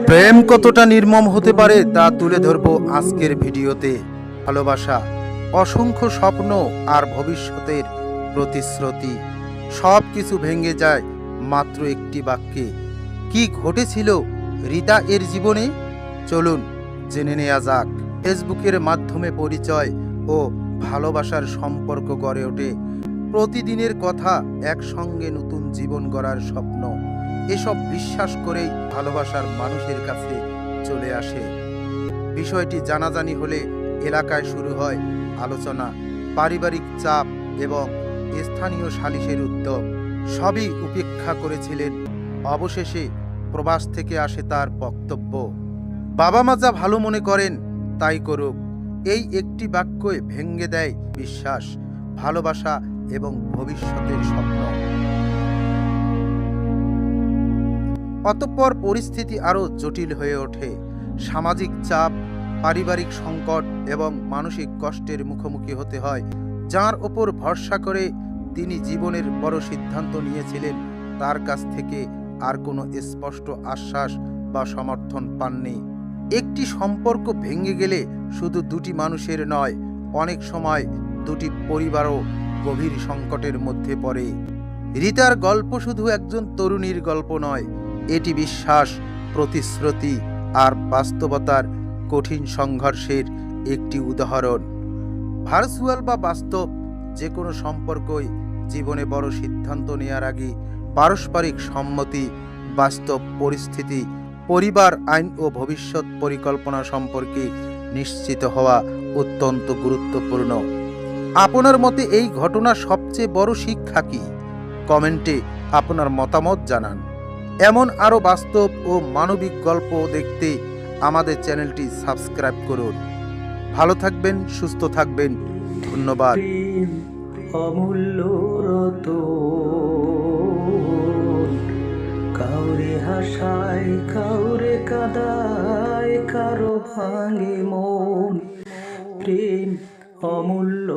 প্রেম কতটা নির্মম হতে পারে তা তুলে ধরবো আজকের ভিডিওতে। ভালোবাসা, অসংখ্য স্বপ্ন আর ভবিষ্যতের প্রতিশ্রুতি সব কিছু ভেঙে যায় মাত্র একটি বাক্যে। কি ঘটেছিল রিতা এর জীবনে, চলুন জেনে নেওয়া যাক। ফেসবুকের মাধ্যমে পরিচয় ও ভালোবাসার সম্পর্ক গড়ে ওঠে। প্রতিদিনের কথা, একসঙ্গে নতুন জীবন গড়ার স্বপ্ন, এসব বিশ্বাস করেই ভালোবাসার মানুষের কাছে চলে আসে। বিষয়টি জানাজানি হলে এলাকায় শুরু হয় আলোচনা, পারিবারিক চাপ এবং স্থানীয় সালিশের উদ্যোগ। সবই উপেক্ষা করেছিলেন। অবশেষে প্রবাস থেকে আসে তার বক্তব্য, বাবা মা যা ভালো মনে করেন তাই করুক। এই একটি বাক্যে ভেঙে দেয় বিশ্বাস, ভালোবাসা এবং ভবিষ্যতের স্বপ্ন। অতঃপর পরিস্থিতি আরও জটিল হয়ে ওঠে। সামাজিক চাপ, পারিবারিক সংকট এবং মানসিক কষ্টের মুখোমুখি হতে হয়। যার ওপর ভরসা করে তিনি জীবনের বড় সিদ্ধান্ত নিয়েছিলেন, তার কাছ থেকে আর কোনো স্পষ্ট আশ্বাস বা সমর্থন পাননি। একটি সম্পর্ক ভেঙে গেলে শুধু দুটি মানুষের নয়, অনেক সময় দুটি পরিবারও গভীর সংকটের মধ্যে পড়ে। রিতার গল্প শুধু একজন তরুণীর গল্প নয়, এটি বিশ্বাস, প্রতিশ্রুতি আর বাস্তবতার কঠিন সংঘর্ষের একটি উদাহরণ। ভার্চুয়াল বা বাস্তব যে কোনো সম্পর্কই জীবনে বড় সিদ্ধান্ত নেওয়ার আগে পারস্পরিক সম্মতি, বাস্তব পরিস্থিতি, পরিবার আইন ও ভবিষ্যৎ পরিকল্পনা সম্পর্কে নিশ্চিত হওয়া অত্যন্ত গুরুত্বপূর্ণ। আপনার মতে এই ঘটনার সবচেয়ে বড় শিক্ষা কি? কমেন্টে আপনার মতামত জানান। এমন আরও বাস্তব ও মানবিক গল্প দেখতে আমাদের চ্যানেলটি সাবস্ক্রাইব করুন। ভালো থাকবেন, সুস্থ থাকবেন, ধন্যবাদ। অমূল্য রতন, কাউরে হাসায় কাউরে কাঁদায়, কারো ভাঙে মন। প্রেম অমূল্য